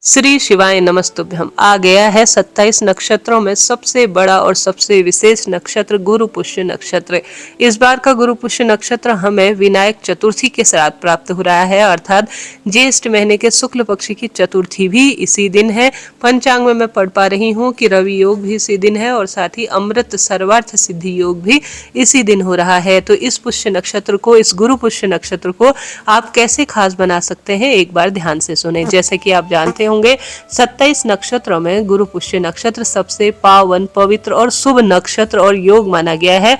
श्री शिवाय नमस्तुभ्यम। आ गया है 27 नक्षत्रों में सबसे बड़ा और सबसे विशेष नक्षत्र गुरु पुष्य नक्षत्र। इस बार का गुरु पुष्य नक्षत्र हमें विनायक चतुर्थी के साथ प्राप्त हो रहा है, अर्थात ज्येष्ठ महीने के शुक्ल पक्ष की चतुर्थी भी इसी दिन है। पंचांग में मैं पढ़ पा रही हूँ कि रवि योग भी इसी दिन है और साथ ही अमृत सर्वार्थ सिद्धि योग भी इसी दिन हो रहा है। तो इस पुष्य नक्षत्र को, इस गुरु पुष्य नक्षत्र को आप कैसे खास बना सकते हैं, एक बार ध्यान से सुने। जैसे कि आप जानते होंगे 27 नक्षत्रों में गुरु पुष्य नक्षत्र सबसे पावन, पवित्र और शुभ नक्षत्र और योग माना गया है।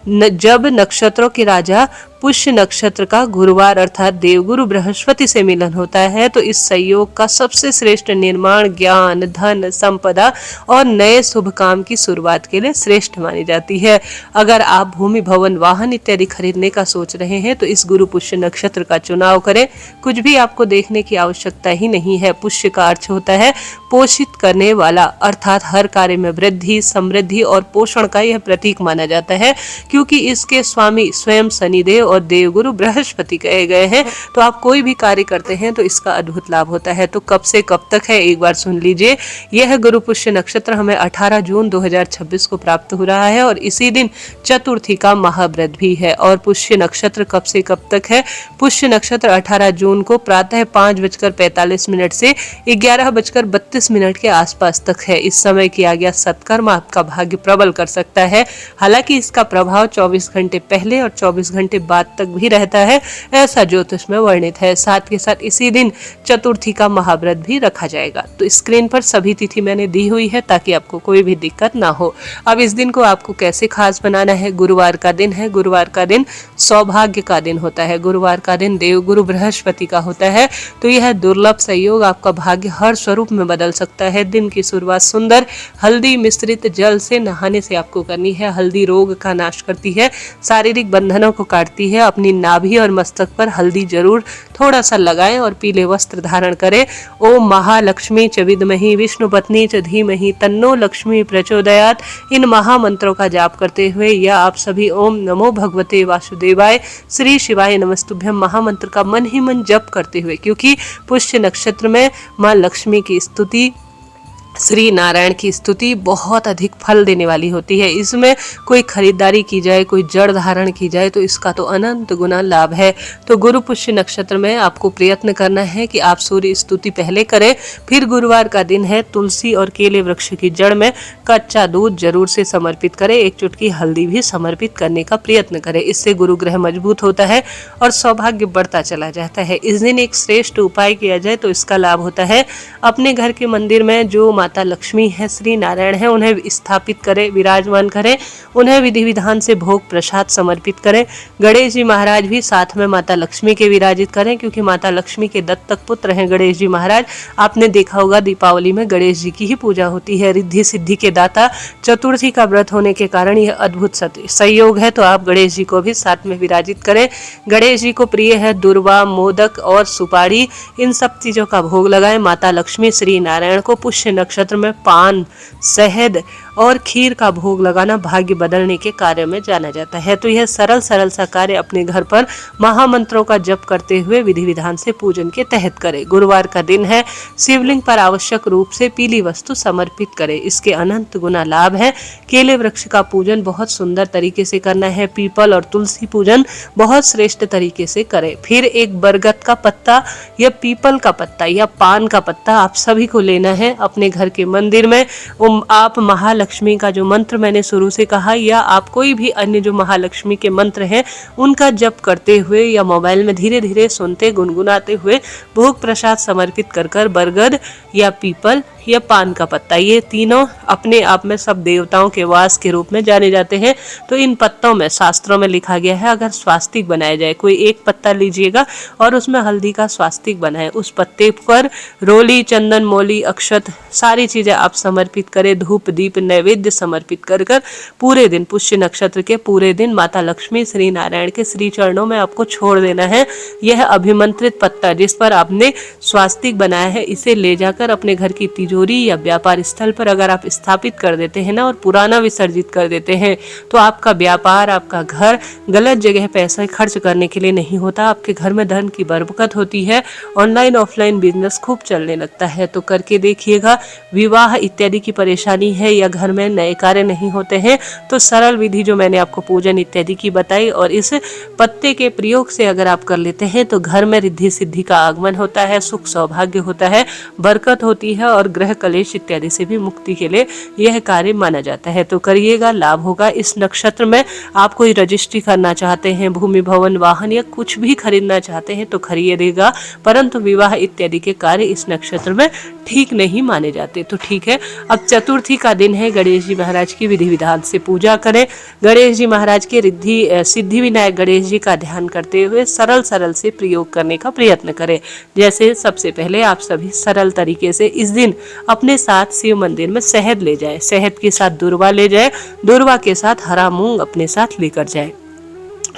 जब नक्षत्रों के राजा पुष्य नक्षत्र का गुरुवार अर्थात देवगुरु बृहस्पति से मिलन होता है, तो इस संयोग का सबसे श्रेष्ठ निर्माण ज्ञान, धन, संपदा और नए शुभ काम की शुरुआत के लिए श्रेष्ठ मानी जाती है। अगर आप भूमि, भवन, वाहन इत्यादि खरीदने का सोच रहे हैं तो इस गुरु पुष्य नक्षत्र का चुनाव करें। कुछ भी आपको देखने की आवश्यकता ही नहीं है। पुष्य का अर्थ होता है पोषित करने वाला, अर्थात हर कार्य में वृद्धि, समृद्धि और पोषण का यह प्रतीक माना जाता है, क्योंकि इसके स्वामी स्वयं शनिदेव और देवगुरु बृहस्पति कहे गए हैं। तो आप कोई भी कार्य करते हैं तो इसका अद्भुत लाभ होता है। तो कब से कब तक है, एक बार सुन लीजिए। यह गुरु पुष्य नक्षत्र हमें 18 जून 2026 को प्राप्त हो रहा है और इसी दिन चतुर्थी का महाव्रत भी है। और पुष्य नक्षत्र कब से कब तक है? पुष्य नक्षत्र 18 जून को प्रातः 5:45 से 11:32 के आसपास तक है। इस समय किया गया सत्कर्म आपका भाग्य प्रबल कर सकता है। हालांकि इसका प्रभाव 24 घंटे पहले और 24 घंटे बाद तक भी रहता है, ऐसा ज्योतिष में वर्णित है। साथ के साथ इसी दिन चतुर्थी का महाव्रत भी रखा जाएगा। तो स्क्रीन पर सभी तिथि मैंने दी हुई है ताकि आपको कोई भी दिक्कत ना हो। अब इस दिन को आपको कैसे खास बनाना है? गुरुवार का दिन है। गुरुवार का दिन सौभाग्य का दिन होता है। गुरुवार का दिन देवगुरु बृहस्पति का होता है। तो यह दुर्लभ संयोग आपका भाग्य हर स्वरूप में बदल सकता है। दिन की शुरुआत सुंदर हल्दी मिश्रित जल से नहाने से आपको करनी है। हल्दी रोग का नाश करती है, शारीरिक बंधनों को काटती है। अपनी नाभि और मस्तक पर हल्दी जरूर थोड़ा सा लगाएं और पीले वस्त्र धारण करें। ओम महालक्ष्मी च विद्महि विष्णु पत्नी च धीमहि तन्नो लक्ष्मी प्रचोदयात्, इन महामंत्रों का जाप करते हुए या आप सभी ओम नमो भगवते वासुदेवाय, श्री शिवाय नमस्तुभ्यम महामंत्र का मन ही मन जप करते हुए, क्योंकि पुष्य नक्षत्र में मां लक्ष्मी की स्तुति, श्री नारायण की स्तुति बहुत अधिक फल देने वाली होती है। इसमें कोई खरीदारी की जाए, कोई जड़ धारण की जाए तो इसका तो अनंत गुना लाभ है। तो गुरु पुष्य नक्षत्र में आपको प्रयत्न करना है कि आप सूर्य स्तुति पहले करें। फिर गुरुवार का दिन है, तुलसी और केले वृक्ष की जड़ में कच्चा दूध जरूर से समर्पित करें। एक चुटकी हल्दी भी समर्पित करने का प्रयत्न करें। इससे गुरु ग्रह मजबूत होता है और सौभाग्य बढ़ता चला जाता है। इस दिन एक श्रेष्ठ उपाय किया जाए तो इसका लाभ होता है। अपने घर के मंदिर में जो माता लक्ष्मी है, श्री नारायण है, उन्हें स्थापित करें, विराजमान करें। उन्हें विधि विधान से भोग प्रसाद समर्पित करें। गणेश जी महाराज भी साथ में माता लक्ष्मी के विराजित करें, क्योंकि माता लक्ष्मी के दत्तक पुत्र हैं गणेश जी महाराज। आपने देखा होगा दीपावली में गणेश जी की ही पूजा होती है। रिद्धि सिद्धि के दाता, चतुर्थी का व्रत होने के कारण यह अद्भुत संयोग है। तो आप गणेश जी को भी साथ में विराजित करें। गणेश जी को प्रिय है दुर्वा, मोदक और सुपारी, इन सब चीजों का भोग लगाएं। माता लक्ष्मी श्री नारायण को पुष्य नक्षत्र में पान, शहद और खीर का भोग लगाना भाग्य बदलने के कार्य में जाना जाता है। तो यह सरल सरल सा कार्य अपने घर पर महामंत्रों का जप करते हुए विधि विधान से पूजन के तहत करें। गुरुवार का दिन है, शिवलिंग पर आवश्यक रूप से पीली वस्तु समर्पित करें। इसके अनंत गुना लाभ है। केले वृक्ष का पूजन बहुत सुंदर तरीके से करना है। पीपल और तुलसी पूजन बहुत श्रेष्ठ तरीके से करें। फिर एक बरगद का पत्ता या पीपल का पत्ता या पान का पत्ता आप सभी को लेना है। अपने घर के मंदिर में आप महालक्ष्मी का जो मंत्र मैंने शुरू से कहा, या आप कोई भी अन्य जो महालक्ष्मी के मंत्र हैं उनका जप करते हुए या मोबाइल में धीरे धीरे सुनते गुनगुनाते हुए भोग प्रसाद समर्पित कर कर बरगद या पीपल या पान का पत्ता, ये तीनों अपने आप में सब देवताओं के वास के रूप में जाने जाते हैं। तो इन पत्तों में शास्त्रों में लिखा गया है, अगर स्वास्तिक बनाया जाए, कोई एक पत्ता लीजिएगा और उसमें हल्दी का स्वास्तिक बनाए। उस पत्ते पर रोली, चंदन, मोली, अक्षत सारी चीजें आप समर्पित करें। धूप, दीप, नैवेद्य समर्पित कर कर पूरे दिन, पुष्य नक्षत्र के पूरे दिन माता लक्ष्मी श्री नारायण के श्री चरणों में आपको छोड़ देना है। यह अभिमंत्रित पत्ता जिस पर आपने स्वास्तिक बनाया है, इसे ले जाकर अपने घर की तिजोरी या व्यापार स्थल पर अगर आप स्थापित कर देते हैं ना और पुराना विसर्जित कर देते हैं, तो आपका व्यापार, आपका घर गलत जगह पैसा खर्च करने के लिए नहीं होता। आपके घर में धन की बरकत होती है, ऑनलाइन ऑफलाइन बिजनेस खूब चलने लगता है। तो करके देखिएगा। विवाह इत्यादि की परेशानी है या घर में नए कार्य नहीं होते हैं, तो सरल विधि जो मैंने आपको पूजन इत्यादि की बताई और इस पत्ते के प्रयोग से अगर आप कर लेते हैं तो घर में रिद्धि सिद्धि का आगमन होता है, सुख सौभाग्य होता है, बरकत होती है और ग्रह कलेश इत्यादि से भी मुक्ति के लिए यह कार्य माना जाता है। तो करिएगा, लाभ होगा। इस नक्षत्र में आप कोई रजिस्ट्री करना चाहते हैं, भूमि भवन वाहन या कुछ भी खरीदना चाहते हैं तो खरीदिएगा, परंतु विवाह इत्यादि के कार्य इस नक्षत्र में ठीक नहीं माने जाते। तो ठीक है, अब चतुर्थी का दिन है, गणेश जी महाराज की विधि विधान से पूजा करें। गणेश जी महाराज के रिद्धि सिद्धि विनायक गणेश जी का ध्यान करते हुए सरल सरल से प्रयोग करने का प्रयत्न करें। जैसे सबसे पहले आप सभी सरल तरीके से इस दिन अपने साथ शिव मंदिर में शहद ले जाएं, शहद के साथ दूर्वा ले जाएं, दूर्वा के साथ हरा मूंग अपने साथ लेकर जाएं।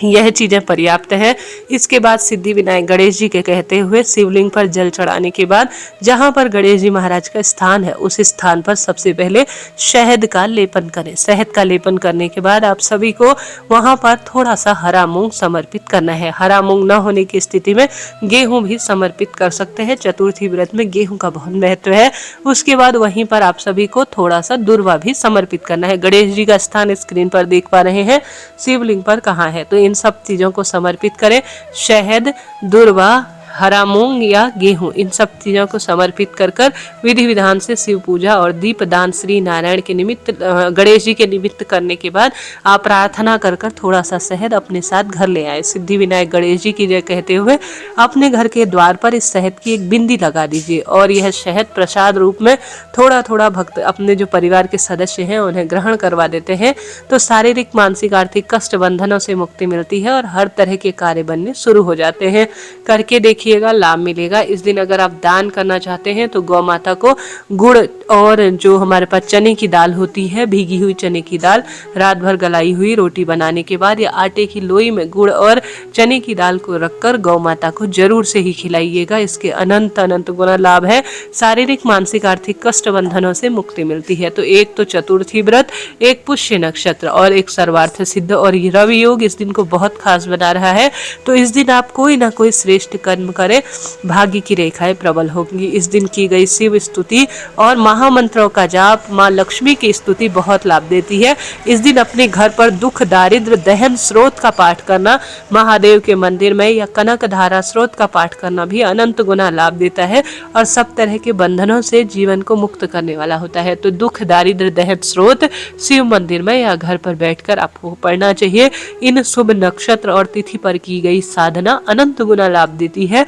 यह चीजें पर्याप्त है। इसके बाद सिद्धि विनायक गणेश जी के कहते हुए शिवलिंग पर जल चढ़ाने के बाद जहां पर गणेश जी महाराज का स्थान है उस स्थान पर सबसे पहले शहद का लेपन करें। शहद का लेपन करने के बाद आप सभी को वहां पर थोड़ा सा हरा मूंग समर्पित करना है। हरा मूंग न होने की स्थिति में गेहूं भी समर्पित कर सकते हैं। चतुर्थी व्रत में गेहूं का बहुत महत्व है। उसके बाद वहीं पर आप सभी को थोड़ा सा दूर्वा भी समर्पित करना है। गणेश जी का स्थान स्क्रीन पर देख पा रहे हैं, शिवलिंग पर कहाँ है, तो इन सब चीजों को समर्पित करें। शहद, दूर्वा, हरा मूंग या गेहूं, इन सब चीजों को समर्पित कर कर विधि विधान से शिव पूजा और दीप दान श्री नारायण के निमित्त, गणेश जी के निमित्त करने के बाद आप प्रार्थना कर कर थोड़ा सा शहद अपने साथ घर ले आए। सिद्धि विनायक गणेश जी की जय कहते हुए अपने घर के द्वार पर इस शहद की एक बिंदी लगा दीजिए और यह शहद प्रसाद रूप में थोड़ा थोड़ा भक्त अपने जो परिवार के सदस्य हैं उन्हें ग्रहण करवा देते हैं, तो शारीरिक मानसिक आर्थिक कष्ट बंधनों से मुक्ति मिलती है और हर तरह के कार्य बनने शुरू हो जाते हैं। करके देखिएगा, लाभ मिलेगा। इस दिन अगर आप दान करना चाहते हैं तो गौ माता को गुड़ और जो हमारे पास चने की दाल होती है, भीगी हुई चने की दाल, रात भर गलाई हुई रोटी बनाने के बाद या आटे की लोई में गुड़ और चने की दाल को रखकर गौ माता को जरूर से ही खिलाइएगा। इसके अनंत अनंत गुना लाभ है। शारीरिक मानसिक आर्थिक कष्ट बंधनों से मुक्ति मिलती है। तो एक तो चतुर्थी व्रत, एक पुष्य नक्षत्र और एक सर्वार्थ सिद्ध और रवि योग इस दिन को बहुत खास बना रहा है। तो इस दिन आप कोई ना कोई श्रेष्ठ कर्म करें, भाग्य की रेखाएं प्रबल होंगी। इस दिन की गई शिव स्तुति और महामंत्रों का जाप, माँ लक्ष्मी की स्तुति बहुत लाभ देती है। इस दिन अपने घर पर दुख दारिद्र दहन स्रोत का पाठ करना, महादेव के मंदिर में या कनक धारा स्रोत का पाठ करना भी अनंत गुना लाभ देता है और सब तरह के बंधनों से जीवन को मुक्त करने वाला होता है। तो दुख दारिद्र दहन स्रोत शिव मंदिर में या घर पर बैठकर आपको पढ़ना चाहिए। इन शुभ नक्षत्र और तिथि पर की गई साधना अनंत गुना लाभ देती है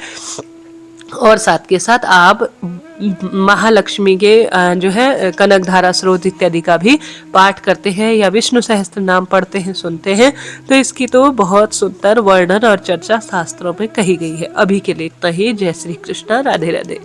और साथ के साथ आप महालक्ष्मी के जो है कनक धारा स्रोत इत्यादि का भी पाठ करते हैं या विष्णु सहस्त्र नाम पढ़ते हैं, सुनते हैं, तो इसकी तो बहुत सुंदर वर्णन और चर्चा शास्त्रों में कही गई है। अभी के लिए इतना ही। जय श्री कृष्ण, राधे राधे।